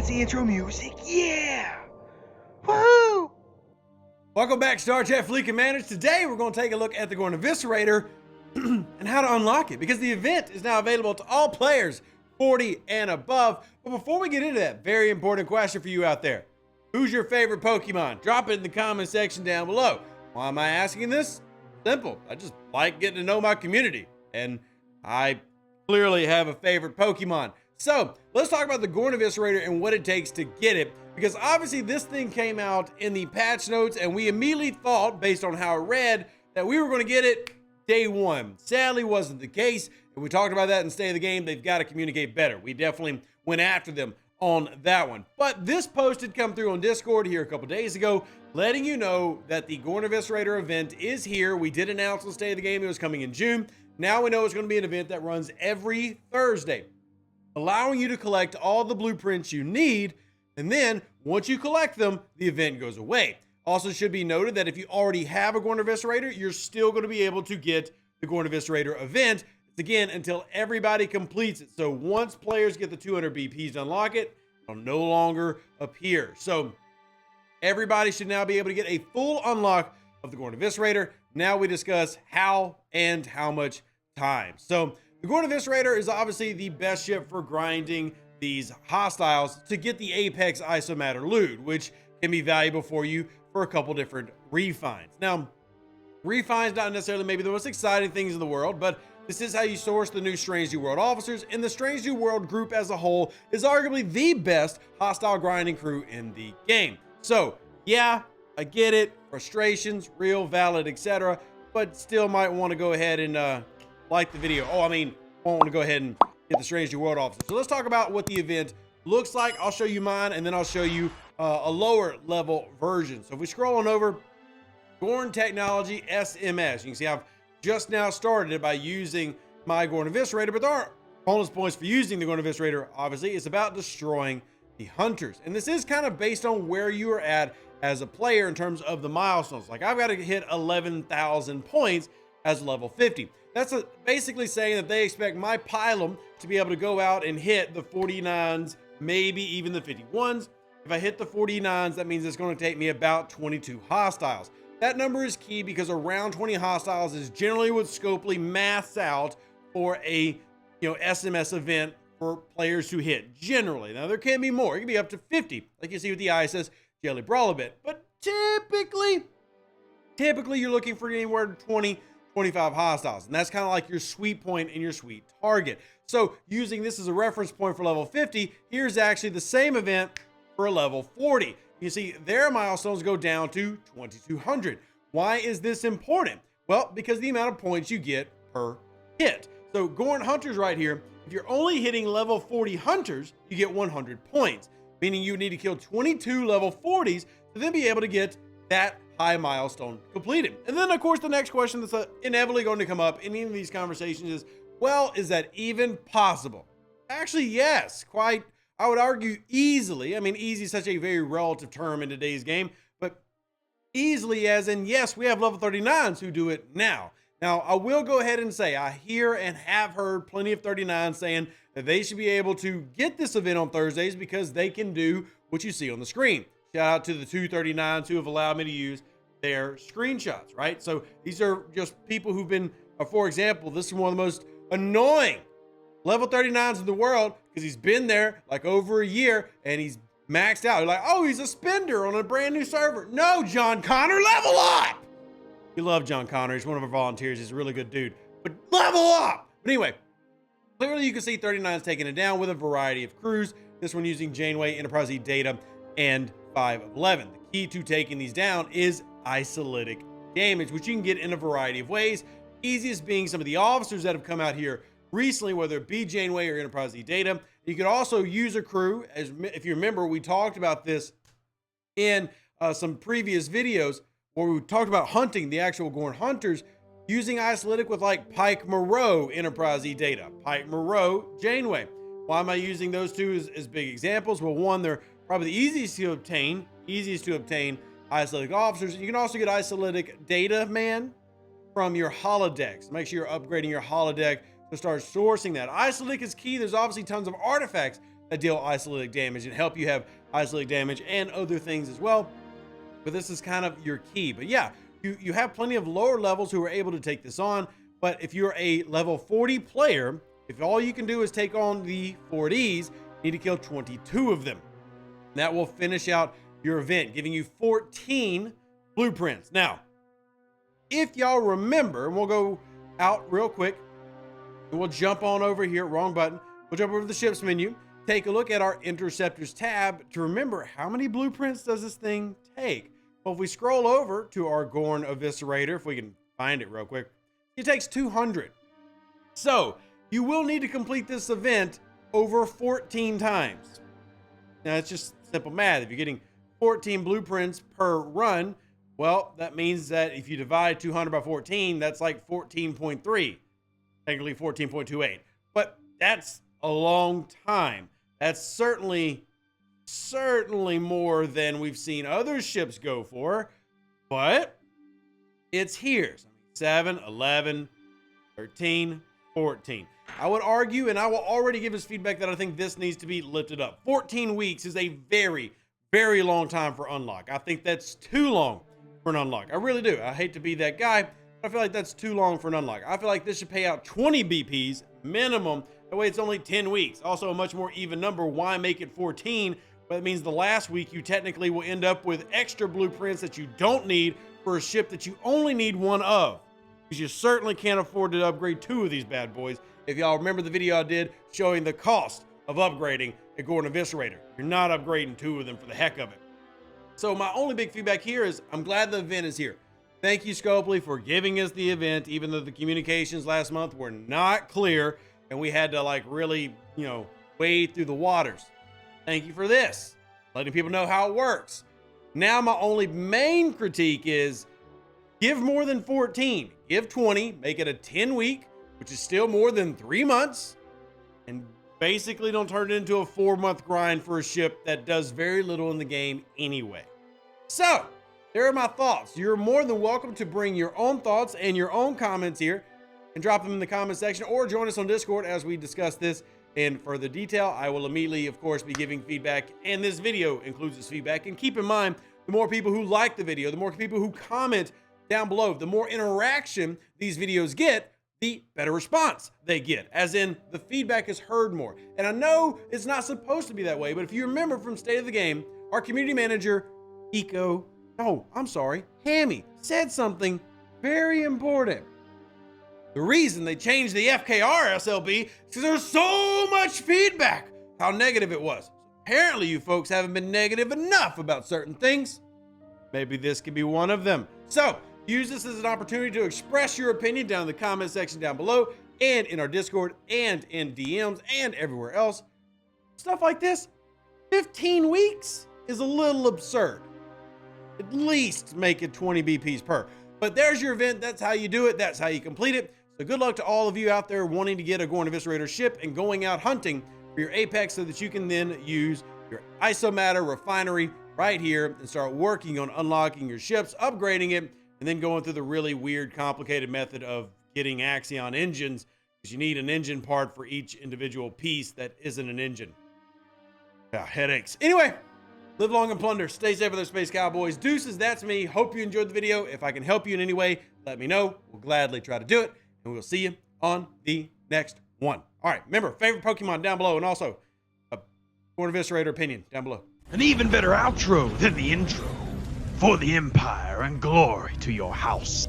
the intro music. Yeah! Woo! Welcome back, Star Chat Fleet Commanders. Today, we're going to take a look at the Gorn Eviscerator and how to unlock it, because the event is now available to all players 40 and above. But before we get into that, very important question for you out there. Who's your favorite Pokemon? Drop it in the comment section down below. Why am I asking this? Simple. I just like getting to know my community, and I clearly have a favorite Pokemon. So let's talk about the Gorn Eviscerator and what it takes to get it, because obviously this thing came out in the patch notes and we immediately thought, based on how it read, that we were going to get it day one. Sadly, wasn't the case, and we talked about that in State of the Game. They've got to communicate better. We definitely went after them on that one. But this post had come through on Discord here a couple days ago, letting you know that the Gorn Eviscerator event is here. We did announce on State of the Game it was coming in June. Now we know it's going to be an event that runs every Thursday, allowing you to collect all the blueprints you need, and then once you collect them, the event goes away. Also should be noted that if you already have a Gorn Eviscerator, you're still going to be able to get the Gorn Eviscerator event. It's again until everybody completes it. So once players get the 200 BPs to unlock it, it'll no longer appear. So everybody should now be able to get a full unlock of the Gorn Eviscerator. Now we discuss how and how much time. So the Gorn Eviscerator is obviously the best ship for grinding these hostiles to get the Apex Isomatter loot, which can be valuable for you for a couple different refines. Now, refines not necessarily maybe the most exciting things in the world, but this is how you source the new Strange New World officers, and the Strange New World group as a whole is arguably the best hostile grinding crew in the game. So yeah, I get it, frustrations, real, valid, etc., but still might want to go ahead and like the video. Won't want to go ahead and get the Strange New World officer. So let's talk about what the event looks like. I'll show you mine, and then I'll show you a lower level version. So if we scroll on over, Gorn Technology SMS, you can see I've just now started it by using my Gorn Eviscerator, but there are bonus points for using the Gorn Eviscerator. Obviously, it's about destroying the hunters, and this is kind of based on where you are at as a player in terms of the milestones. Like, I've got to hit 11,000 points as level 50. That's basically saying that they expect my pylum to be able to go out and hit the 49s, maybe even the 51s. If I hit the 49s, that means it's going to take me about 22 hostiles. That number is key because around 20 hostiles is generally what Scopely maths out for a SMS event for players to hit generally. Now there can be more. It can be up to 50, like you see with the ISS Jelly Brawl a bit. But typically you're looking for anywhere to 20, 25 hostiles, and that's kind of like your sweet point and your sweet target. So using this as a reference point for level 50, here's actually the same event for a level 40. You see their milestones go down to 2,200. Why is this important? Well, because the amount of points you get per hit. So Gorn Hunters right here, if you're only hitting level 40 Hunters, you get 100 points, meaning you need to kill 22 level 40s to then be able to get that high milestone completed. And then of course the next question that's inevitably going to come up in any of these conversations is, well, is that even possible? Actually, yes, quite, I would argue easily. Easy is such a very relative term in today's game, but easily as in, yes, we have level 39s who do it now. Now, I will go ahead and say I hear and have heard plenty of 39s saying that they should be able to get this event on Thursdays because they can do what you see on the screen. Shout out to the 239s who have allowed me to use their screenshots, right? So these are just people who've been, for example, this is one of the most annoying level 39s in the world because he's been there like over a year and he's maxed out. You're like, oh, he's a spender on a brand new server. No, John Connor, level up. We love John Connor. He's one of our volunteers. He's a really good dude, but level up. But anyway, clearly you can see 39's taking it down with a variety of crews. This one using Janeway, Enterprise E Data, and 5 of 11. The key to taking these down is isolytic damage, which you can get in a variety of ways. Easiest being some of the officers that have come out here recently, whether it be Janeway or Enterprise E Data. You could also use a crew, as if you remember, we talked about this in some previous videos where we talked about hunting the actual Gorn Hunters using isolytic with like Pike Moreau, Enterprise E Data, Pike Moreau, Janeway. Why am I using those two as big examples? Well, one, they're probably the easiest to obtain isolytic officers. You can also get isolytic data man from your holodecks. Make sure you're upgrading your holodeck to start sourcing that. Isolytic is key. There's obviously tons of artifacts that deal isolated damage and help you have isolated damage and other things as well. But this is kind of your key. But yeah, you have plenty of lower levels who are able to take this on. But if you're a level 40 player, if all you can do is take on the 4Ds, you need to kill 22 of them. That will finish out your event, giving you 14 blueprints. Now, if y'all remember, and we'll go out real quick, and we'll jump on over here, wrong button. We'll jump over to the ships menu, take a look at our interceptors tab to remember how many blueprints does this thing take. Well, if we scroll over to our Gorn Eviscerator, if we can find it real quick, it takes 200. So you will need to complete this event over 14 times. Now it's just simple math. If you're getting 14 blueprints per run, well, that means that if you divide 200 by 14, that's like 14.3, technically 14.28. But that's a long time. That's certainly more than we've seen other ships go for, but it's here. 7, 11, 13, 14. I would argue, and I will already give his feedback, that I think this needs to be lifted up. 14 weeks is a very, very long time for unlock. I think that's too long for an unlock. I really do. I hate to be that guy, but I feel like that's too long for an unlock. I feel like this should pay out 20 BPs minimum. That way it's only 10 weeks. Also a much more even number. Why make it 14? But that means the last week you technically will end up with extra blueprints that you don't need for a ship that you only need one of. Because you certainly can't afford to upgrade 2 of these bad boys. If y'all remember the video I did showing the cost of upgrading a Gorn Eviscerator, you're not upgrading 2 of them for the heck of it. So my only big feedback here is I'm glad the event is here. Thank you, Scopely, for giving us the event, even though the communications last month were not clear and we had to like really, wade through the waters. Thank you for this, letting people know how it works. Now my only main critique is give more than 14. Give 20, make it a 10-week, which is still more than 3 months, and basically don't turn it into a 4-month grind for a ship that does very little in the game anyway. So, there are my thoughts. You're more than welcome to bring your own thoughts and your own comments here and drop them in the comment section, or join us on Discord as we discuss this in further detail. I will immediately, of course, be giving feedback, and this video includes this feedback. And keep in mind, the more people who like the video, the more people who comment down below, the more interaction these videos get, the better response they get, as in the feedback is heard more. And I know it's not supposed to be that way, but if you remember from State of the Game, our community manager, Hammy, said something very important. The reason they changed the FKR SLB is because there's so much feedback how negative it was. Apparently you folks haven't been negative enough about certain things. Maybe this could be one of them. So use this as an opportunity to express your opinion down in the comment section down below, and in our Discord, and in DMs, and everywhere else. Stuff like this, 15 weeks is a little absurd. At least make it 20 BPs per. But there's your event. That's how you do it. That's how you complete it. So good luck to all of you out there wanting to get a Gorn Eviscerator ship and going out hunting for your Apex, so that you can then use your isomatter refinery right here and start working on unlocking your ships, upgrading it, and then going through the really weird, complicated method of getting Axion engines, because you need an engine part for each individual piece that isn't an engine. Yeah, headaches. Anyway, live long and plunder. Stay safe with our Space Cowboys. Deuces, that's me. Hope you enjoyed the video. If I can help you in any way, let me know. We'll gladly try to do it, and we'll see you on the next one. All right, remember, favorite Pokemon down below, and also a Gorn Eviscerator opinion down below. An even better outro than the intro. For the Empire and glory to your house.